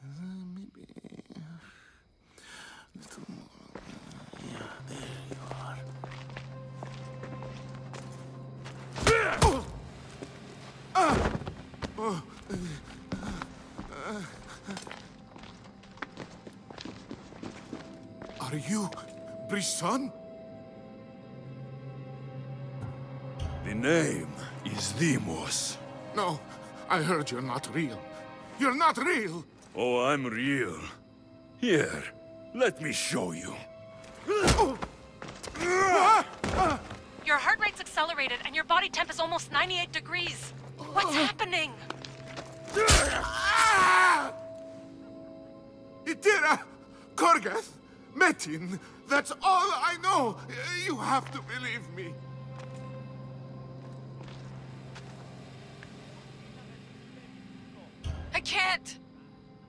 Maybe little more. Yeah, there you are. Are you Brisson? The name is Demos. No, I heard you're not real. You're not real! Oh, I'm real. Here, let me show you. Your heart rate's accelerated and your body temp is almost 98 degrees. What's happening? Itira, Korgath, Metin, that's all I know. You have to believe me. I can't.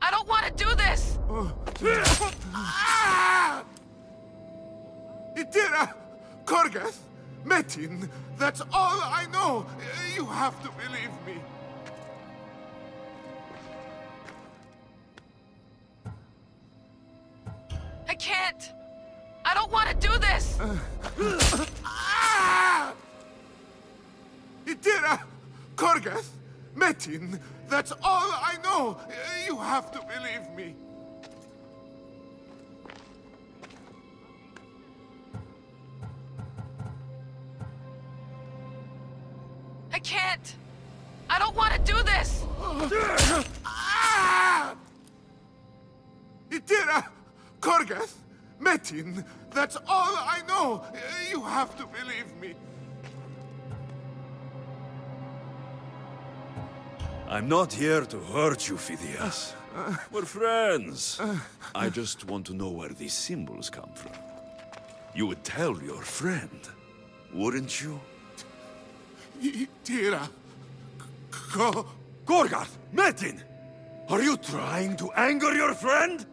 I don't want to do this. Itira, Korgath, Metin, that's all I know. You have to believe me. I can't. I don't want to do this. Itira, Korgath, Metin, that's all I know. You have to believe me. I can't. I don't want to do this. Itira, Korgath, Metin, that's all I know. You have to believe me. I'm not here to hurt you, Phidias. We're friends. I just want to know where these symbols come from. You would tell your friend, wouldn't you? Itira, Gorgarth! Metin! Are you trying to anger your friend?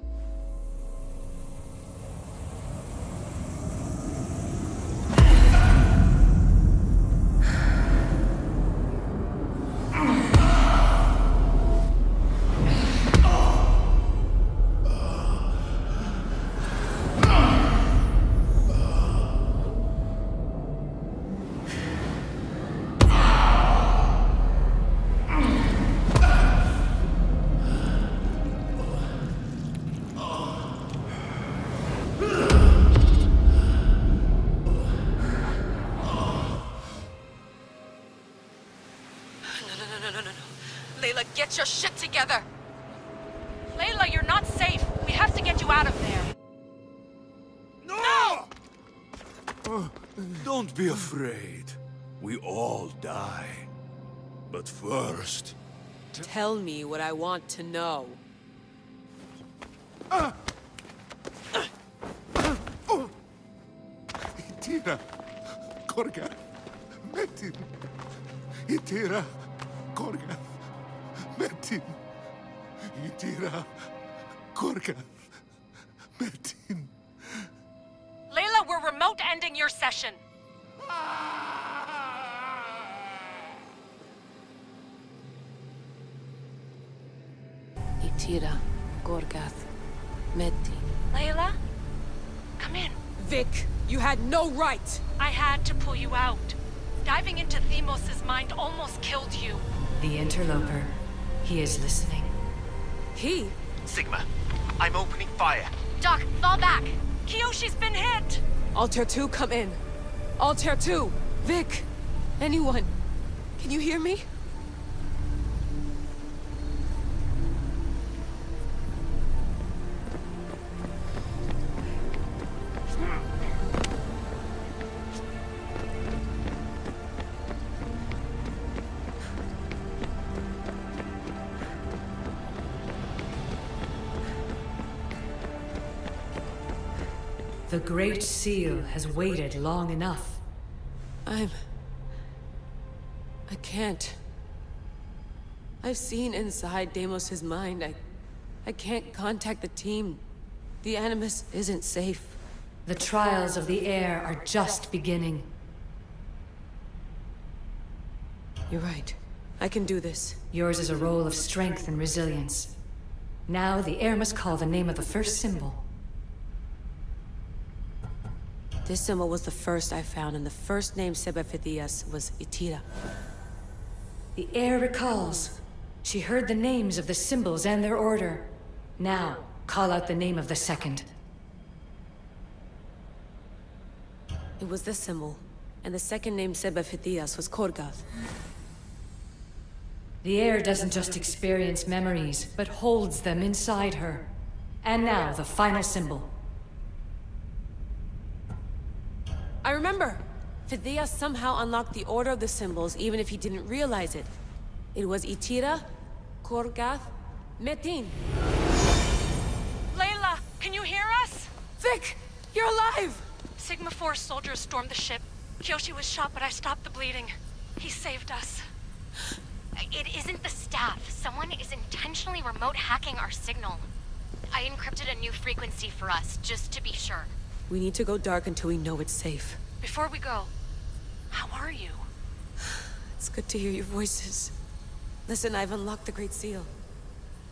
Get your shit together! Layla, you're not safe. We have to get you out of there. No! Don't be afraid. We all die. But first... Tell me what I want to know. Itira, Korgath, Metin. Itira, Korgath, Metin. Itira, Korgath, Metin. Layla, we're remote ending your session. Itira, Gorgath, Metin. Layla? Come in. Vic, you had no right! I had to pull you out. Diving into Themos' mind almost killed you. The interloper. He is listening. He? Sigma, I'm opening fire. Doc, fall back. Kiyoshi's been hit. Altair 2, come in. Altair 2! Vic! Anyone? Can you hear me? The Great Seal has waited long enough. I can't. I've seen inside Deimos' mind. I can't contact the team. The Animus isn't safe. The trials of the air are just beginning. You're right. I can do this. Yours is a role of strength and resilience. Now the heir must call the name of the first symbol. This symbol was the first I found, and the first name said by Phidias was Atlantida. The heir recalls. She heard the names of the symbols and their order. Now, call out the name of the second. It was this symbol, and the second name said by Phidias was Korgath. The heir doesn't just experience memories, but holds them inside her. And now, the final symbol. I remember! Phidias somehow unlocked the order of the symbols, even if he didn't realize it. It was Atlantida, Korgath, Metin. Layla, can you hear us? Vic! You're alive! Sigma 4 soldiers stormed the ship. Kyoshi was shot, but I stopped the bleeding. He saved us. It isn't the staff. Someone is intentionally remote hacking our signal. I encrypted a new frequency for us, just to be sure. We need to go dark until we know it's safe. Before we go, how are you? It's good to hear your voices. Listen, I've unlocked the Great Seal.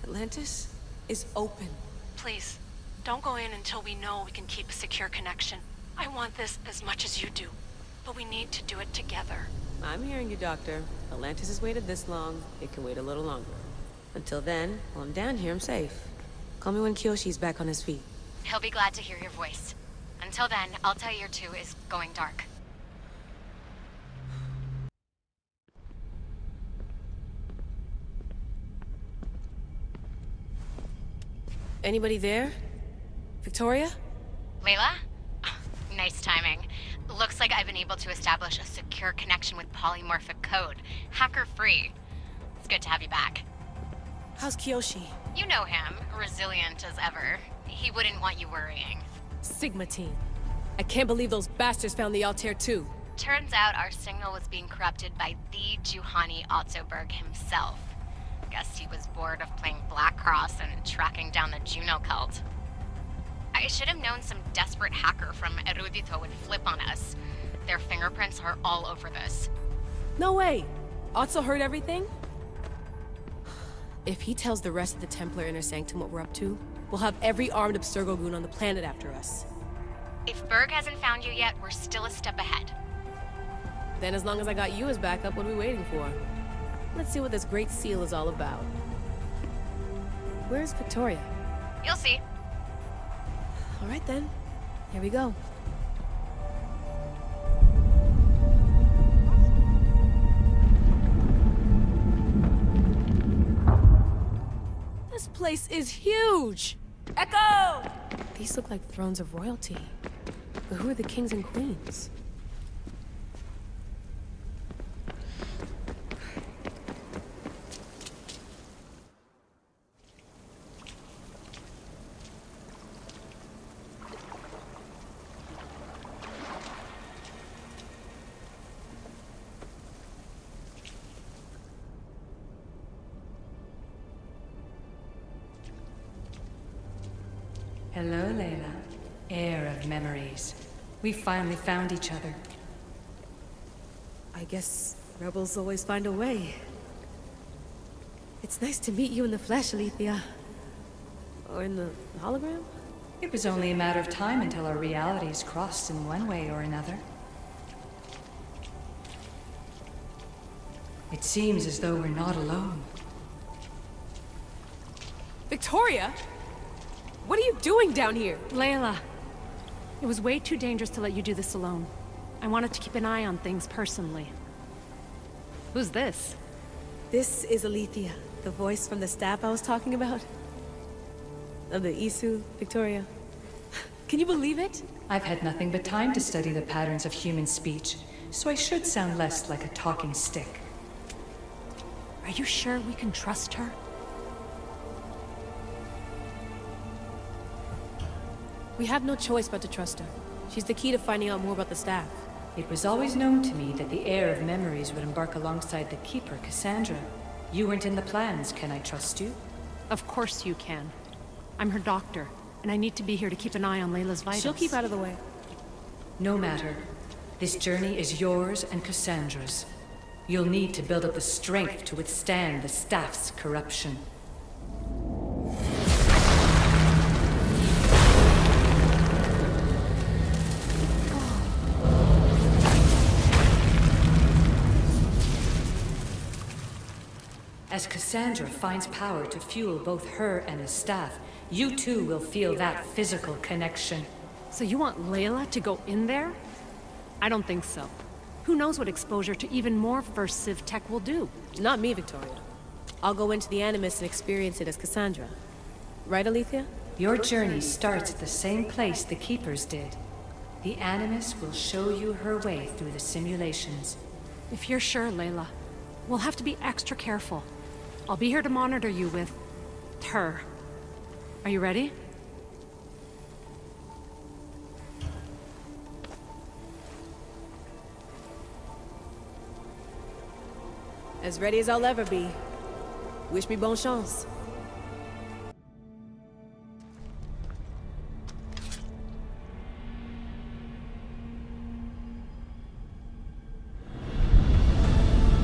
Atlantis is open. Please, don't go in until we know we can keep a secure connection. I want this as much as you do, but we need to do it together. I'm hearing you, Doctor. Atlantis has waited this long. It can wait a little longer. Until then, while I'm down here, I'm safe. Call me when Kyoshi's back on his feet. He'll be glad to hear your voice. Until then, I'll tell you your 2 is going dark. Anybody there? Victoria? Layla? Nice timing. Looks like I've been able to establish a secure connection with polymorphic code. Hacker-free. It's good to have you back. How's Kyoshi? You know him. Resilient as ever. He wouldn't want you worrying. Sigma team. I can't believe those bastards found the Altair too. Turns out our signal was being corrupted by the Juhani Otzoberg himself. Guess he was bored of playing Black Cross and tracking down the Juno cult. I should have known some desperate hacker from Erudito would flip on us. Their fingerprints are all over this. No way! Otso heard everything? If he tells the rest of the Templar Inner Sanctum what we're up to, we'll have every armed Abstergo goon on the planet after us. If Berg hasn't found you yet, we're still a step ahead. Then as long as I got you as backup, what are we waiting for? Let's see what this Great Seal is all about. Where's Victoria? You'll see. All right then. Here we go. This place is huge! Echo! These look like thrones of royalty. But who are the kings and queens? Hello, Layla. Heir of memories. We finally found each other. I guess rebels always find a way. It's nice to meet you in the flesh, Alethea. Or in the hologram? It was only a matter of time until our realities crossed in one way or another. It seems as though we're not alone. Victoria? What are you doing down here? Layla, it was way too dangerous to let you do this alone. I wanted to keep an eye on things personally. Who's this? This is Alethea, the voice from the staff I was talking about. Of the Isu, Victoria. Can you believe it? I've had nothing but time to study the patterns of human speech, so I should sound less like a talking stick. Are you sure we can trust her? We have no choice but to trust her. She's the key to finding out more about the staff. It was always known to me that the heir of memories would embark alongside the keeper, Cassandra. You weren't in the plans, can I trust you? Of course you can. I'm her doctor, and I need to be here to keep an eye on Layla's vitals. She'll keep out of the way. No matter. This journey is yours and Cassandra's. You'll need to build up the strength to withstand the staff's corruption. As Cassandra finds power to fuel both her and the staff, you too will feel that physical connection. So you want Layla to go in there? I don't think so. Who knows what exposure to even more first Civ tech will do? Not me, Victoria. I'll go into the Animus and experience it as Cassandra. Right, Alethea? Your journey starts at the same place the Keepers did. The Animus will show you her way through the simulations. If you're sure, Layla, we'll have to be extra careful. I'll be here to monitor you with... her. Are you ready? As ready as I'll ever be. Wish me bonne chance.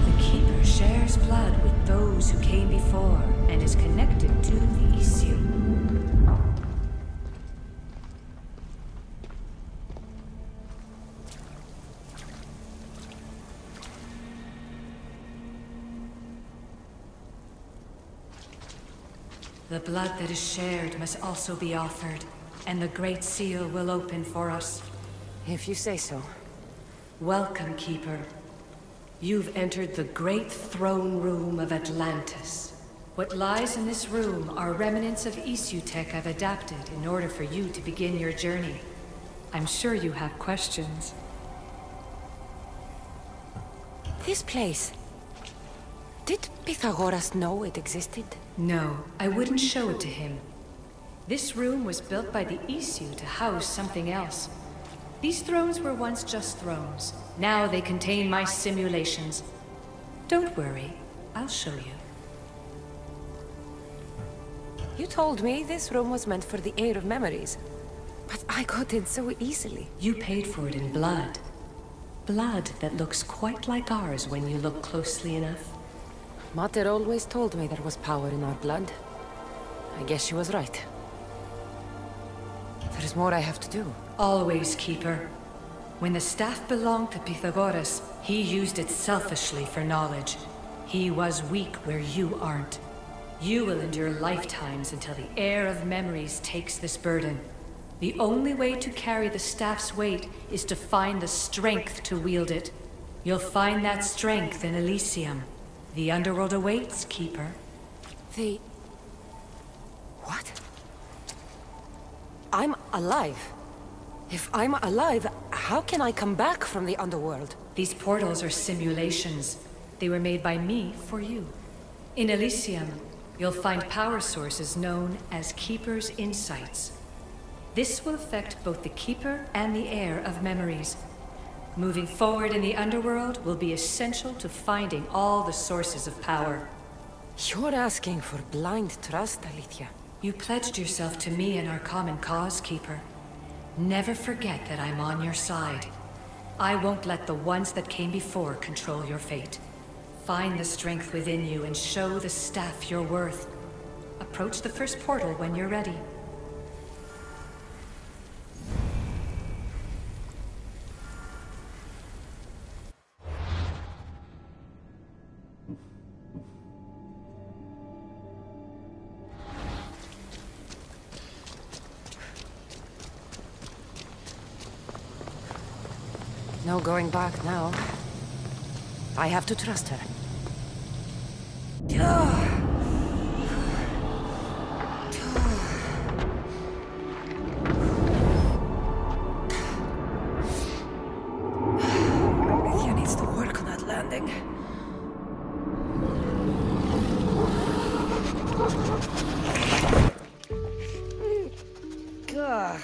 The Keeper shares blood with those who came before and is connected to the elíseo. The blood that is shared must also be offered, and the Great Seal will open for us. If you say so. Welcome, Keeper. You've entered the great throne room of Atlantis. What lies in this room are remnants of elíseo tech I've adapted in order for you to begin your journey. I'm sure you have questions. This place... Did Pythagoras know it existed? No, I wouldn't show it to him. This room was built by the elíseo to house something else. These thrones were once just thrones. Now they contain my simulations. Don't worry, I'll show you. You told me this room was meant for the heir of memories. But I got in so easily. You paid for it in blood. Blood that looks quite like ours when you look closely enough. Mater always told me there was power in our blood. I guess she was right. There's more I have to do. Always, Keeper. When the staff belonged to Pythagoras, he used it selfishly for knowledge. He was weak where you aren't. You will endure lifetimes until the heir of memories takes this burden. The only way to carry the staff's weight is to find the strength to wield it. You'll find that strength in Elysium. The underworld awaits, Keeper. What? I'm alive. If I'm alive, how can I come back from the underworld? These portals are simulations. They were made by me for you. In Elysium, you'll find power sources known as Keeper's Insights. This will affect both the Keeper and the heir of memories. Moving forward in the underworld will be essential to finding all the sources of power. You're asking for blind trust, Alethea. You pledged yourself to me and our common cause, Keeper. Never forget that I'm on your side. I won't let the ones that came before control your fate. Find the strength within you and show the staff your worth. Approach the first portal when you're ready. No going back now. I have to trust her. Alethea needs to work on that landing. Gah.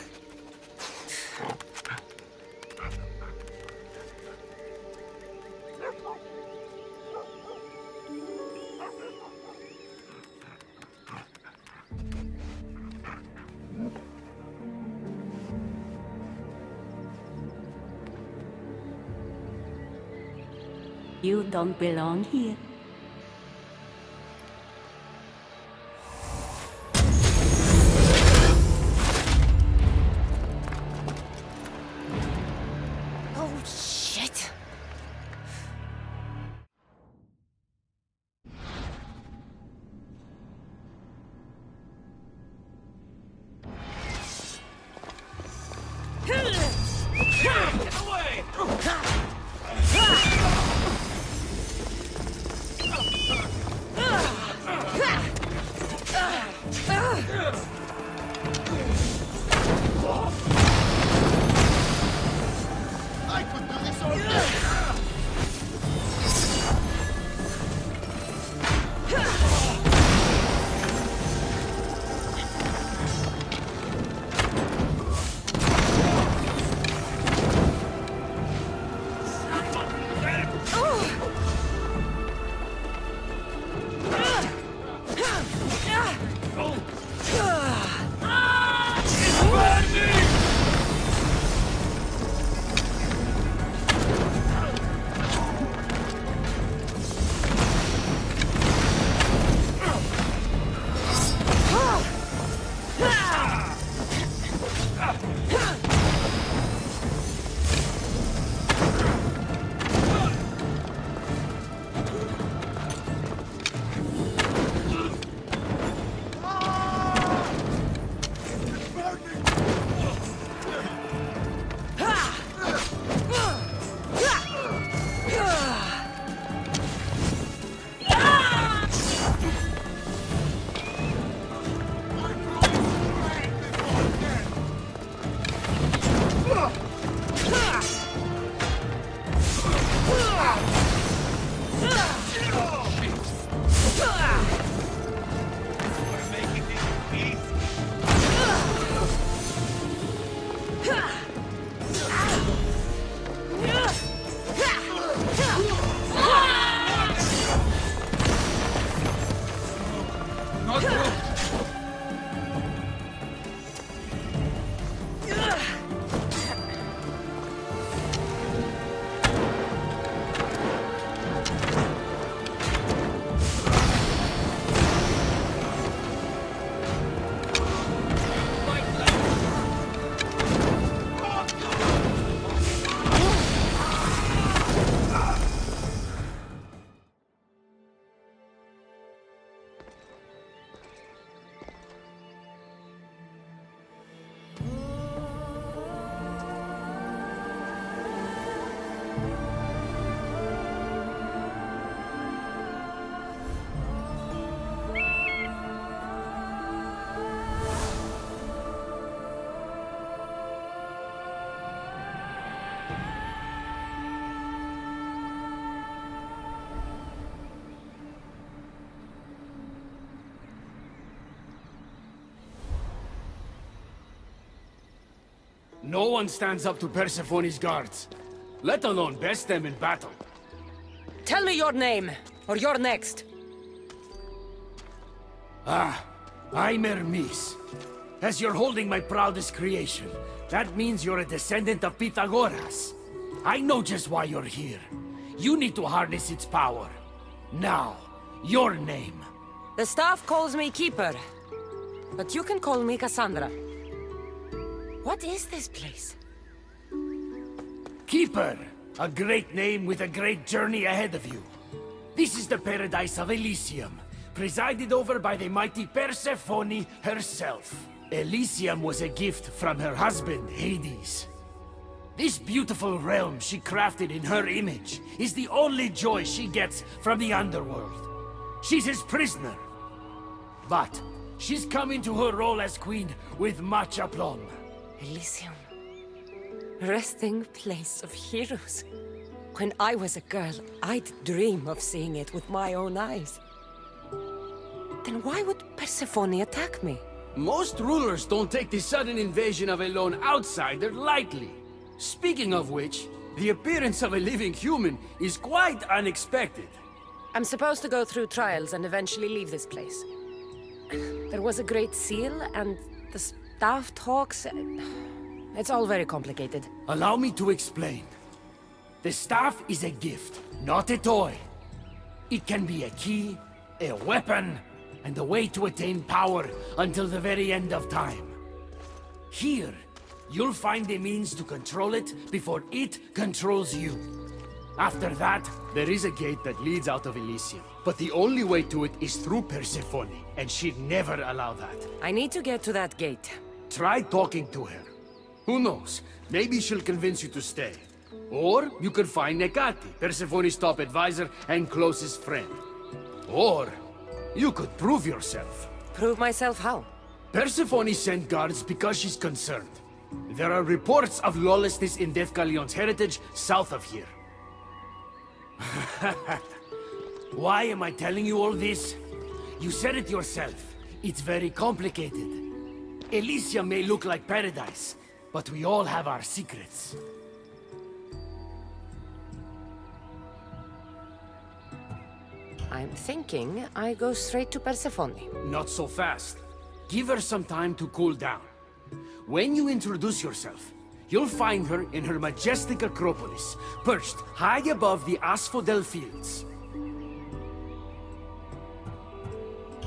You don't belong here. Oh, shit. I could do this all day. No one stands up to Persephone's guards, let alone best them in battle. Tell me your name, or you're next. I'm Hermes. As you're holding my proudest creation, that means you're a descendant of Pitagoras. I know just why you're here. You need to harness its power. Now, your name. The staff calls me Keeper, but you can call me Cassandra. What is this place? Keeper, a great name with a great journey ahead of you. This is the paradise of Elysium, presided over by the mighty Persephone herself. Elysium was a gift from her husband, Hades. This beautiful realm she crafted in her image is the only joy she gets from the underworld. She's his prisoner. But she's come into her role as queen with much aplomb. Elysium. Resting place of heroes. When I was a girl, I'd dream of seeing it with my own eyes. Then why would Persephone attack me? Most rulers don't take the sudden invasion of a lone outsider lightly. Speaking of which, the appearance of a living human is quite unexpected. I'm supposed to go through trials and eventually leave this place. There was a great seal, and the staff talks... It's all very complicated. Allow me to explain. The staff is a gift, not a toy. It can be a key, a weapon, and a way to attain power until the very end of time. Here, you'll find a means to control it before it controls you. After that, there is a gate that leads out of Elysium. But the only way to it is through Persephone, and she'd never allow that. I need to get to that gate. Try talking to her. Who knows? Maybe she'll convince you to stay. Or you could find Nekati, Persephone's top advisor and closest friend. Or you could prove yourself. Prove myself how? Persephone sent guards because she's concerned. There are reports of lawlessness in Deucalion's heritage south of here. Why am I telling you all this? You said it yourself. It's very complicated. Elysia may look like paradise, but we all have our secrets. I'm thinking I go straight to Persephone. Not so fast. Give her some time to cool down. When you introduce yourself, you'll find her in her majestic acropolis, perched high above the asphodel fields.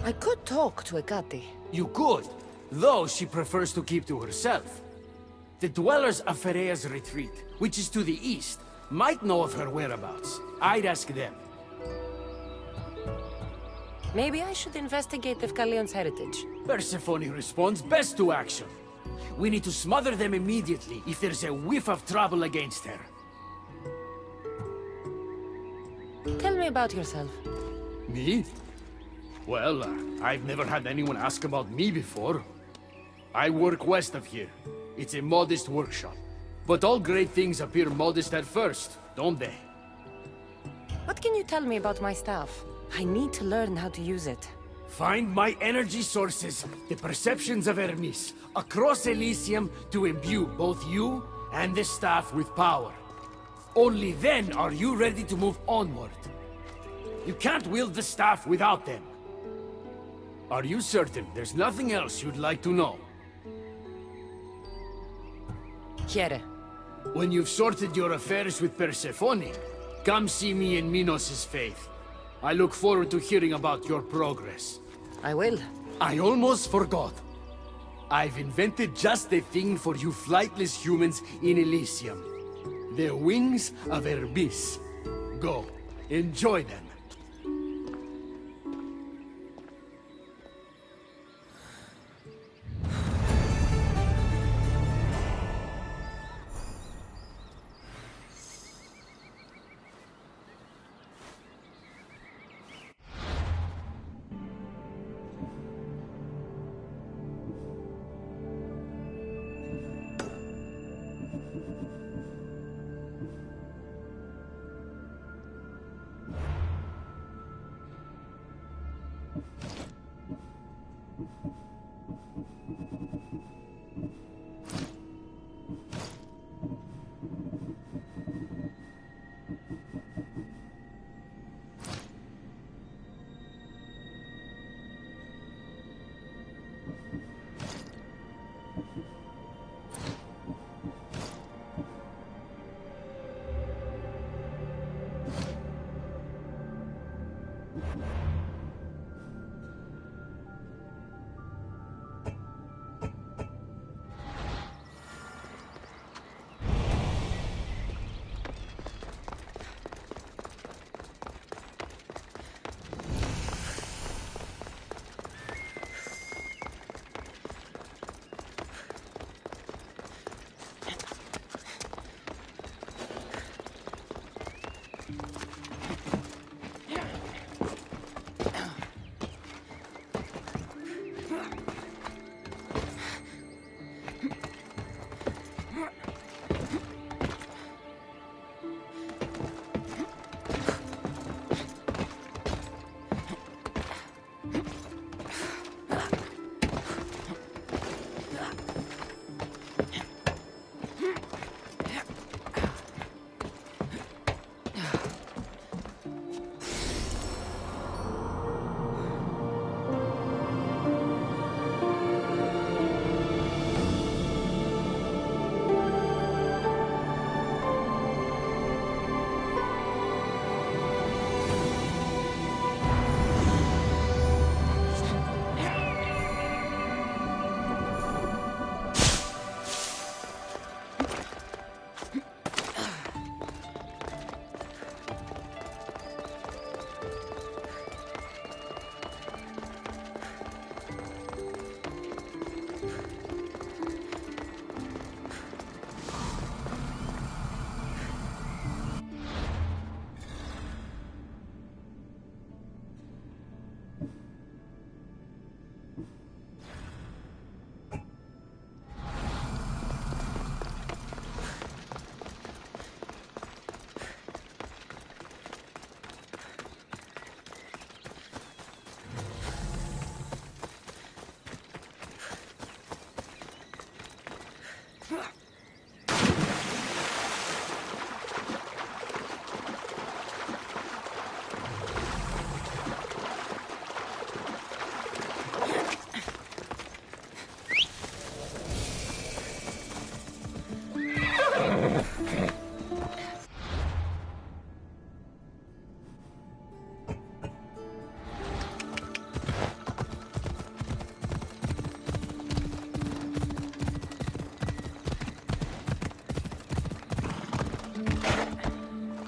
I could talk to Hecate. You could, though she prefers to keep to herself. The dwellers of Pherea's retreat, which is to the east, might know of her whereabouts. I'd ask them. Maybe I should investigate Deucalion's heritage. Persephone responds best to action. We need to smother them immediately if there's a whiff of trouble against her. Tell me about yourself. Me? Well, I've never had anyone ask about me before. I work west of here. It's a modest workshop. But all great things appear modest at first, don't they? What can you tell me about my staff? I need to learn how to use it. Find my energy sources, the perceptions of Hermes, across Elysium to imbue both you and the staff with power. Only then are you ready to move onward. You can't wield the staff without them. Are you certain there's nothing else you'd like to know? Chiere. When you've sorted your affairs with Persephone, come see me in Minos' faith. I look forward to hearing about your progress. I will. I almost forgot. I've invented just the thing for you flightless humans in Elysium. The wings of Hermes. Go, enjoy them.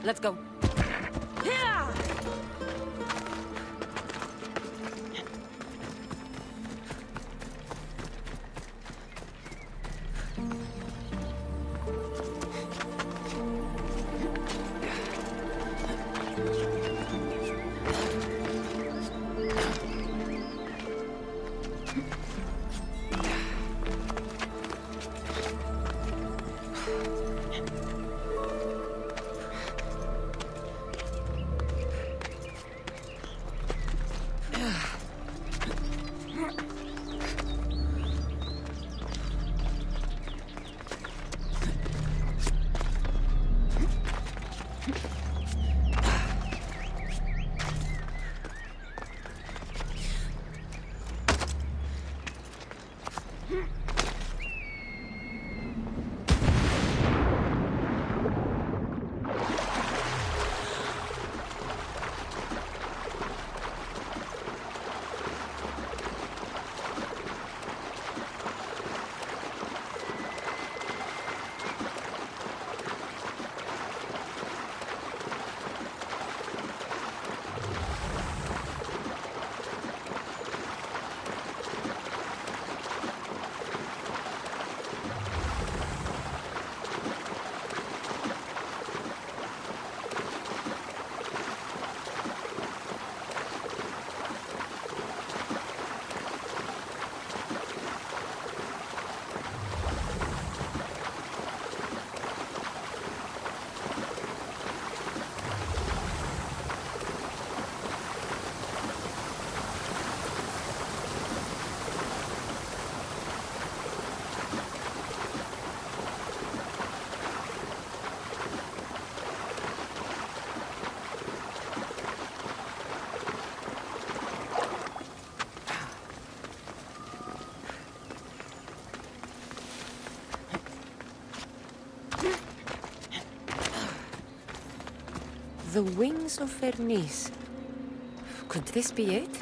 Let's go. Yeah! The wings of Hermes. Could this be it?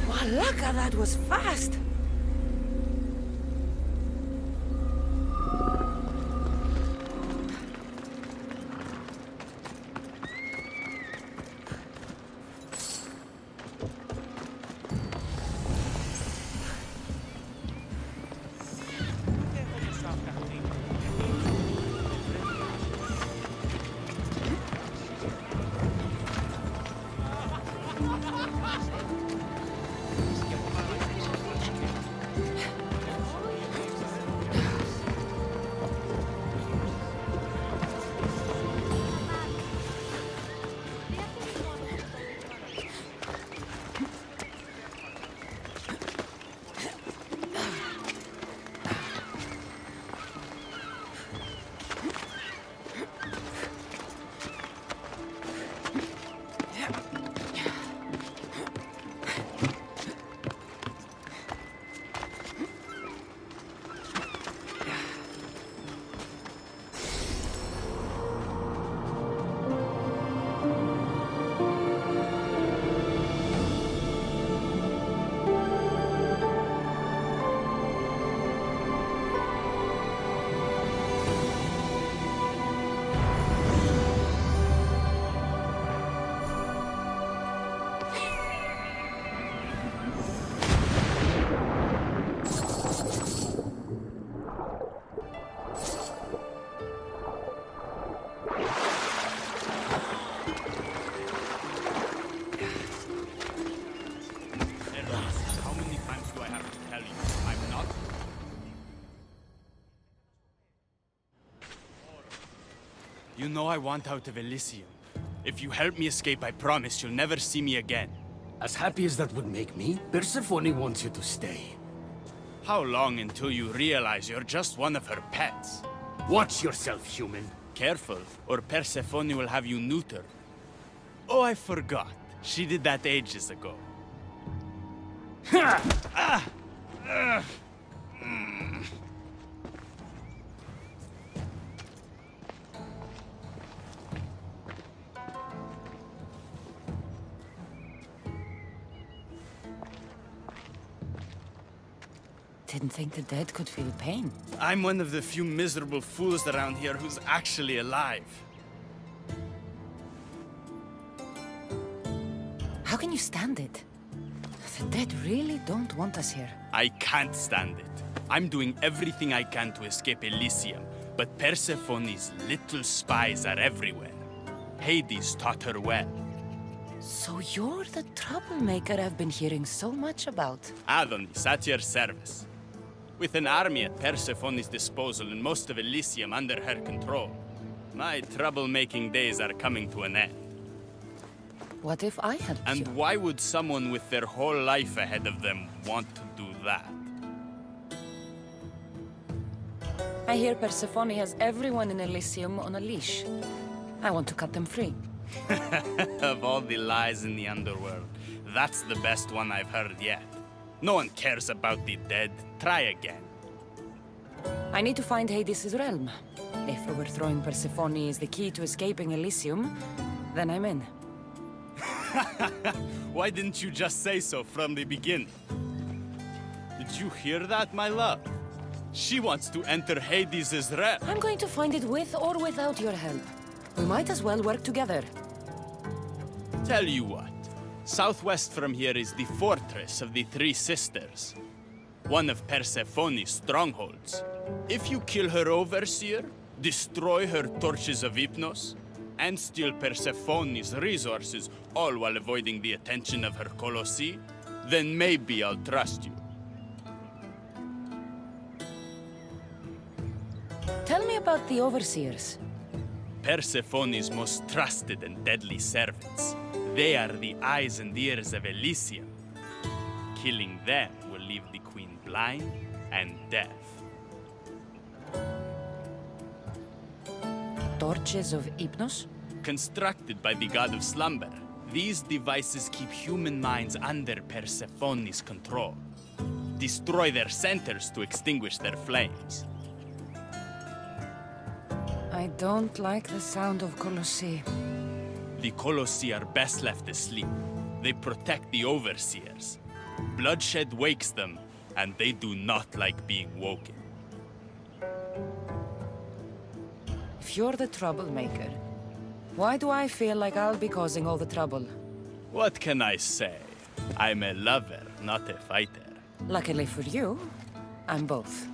Walaka, that was fast! You know I want out of Elysium. If you help me escape, I promise you'll never see me again. As happy as that would make me, Persephone wants you to stay. How long until you realize you're just one of her pets? Watch yourself, human. Careful, or Persephone will have you neutered. Oh, I forgot. She did that ages ago. didn't think the dead could feel pain. I'm one of the few miserable fools around here who's actually alive. How can you stand it? The dead really don't want us here. I can't stand it. I'm doing everything I can to escape Elysium, but Persephone's little spies are everywhere. Hades taught her well. So you're the troublemaker I've been hearing so much about. Adonis, at your service. With an army at Persephone's disposal and most of Elysium under her control, my troublemaking days are coming to an end. What if I helped you? And why would someone with their whole life ahead of them want to do that? I hear Persephone has everyone in Elysium on a leash. I want to cut them free. Of all the lies in the underworld, that's the best one I've heard yet. No one cares about the dead. Try again. I need to find Hades' realm. If overthrowing Persephone is the key to escaping Elysium, then I'm in. Why didn't you just say so from the beginning? Did you hear that, my love? She wants to enter Hades' realm. I'm going to find it with or without your help. We might as well work together. Tell you what. Southwest from here is the Fortress of the Three Sisters. One of Persephone's strongholds. If you kill her overseer, destroy her torches of Hypnos, and steal Persephone's resources, all while avoiding the attention of her Colossi, then maybe I'll trust you. Tell me about the overseers. Persephone's most trusted and deadly servants. They are the eyes and ears of Elysium. Killing them will leave the queen blind and deaf. Torches of Hypnos? Constructed by the god of slumber, these devices keep human minds under Persephone's control. Destroy their centers to extinguish their flames. I don't like the sound of Colossi. The Colossi are best left asleep. They protect the overseers. Bloodshed wakes them, and they do not like being woken. If you're the troublemaker, why do I feel like I'll be causing all the trouble? What can I say? I'm a lover, not a fighter. Luckily for you, I'm both.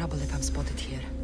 trouble if I'm spotted here.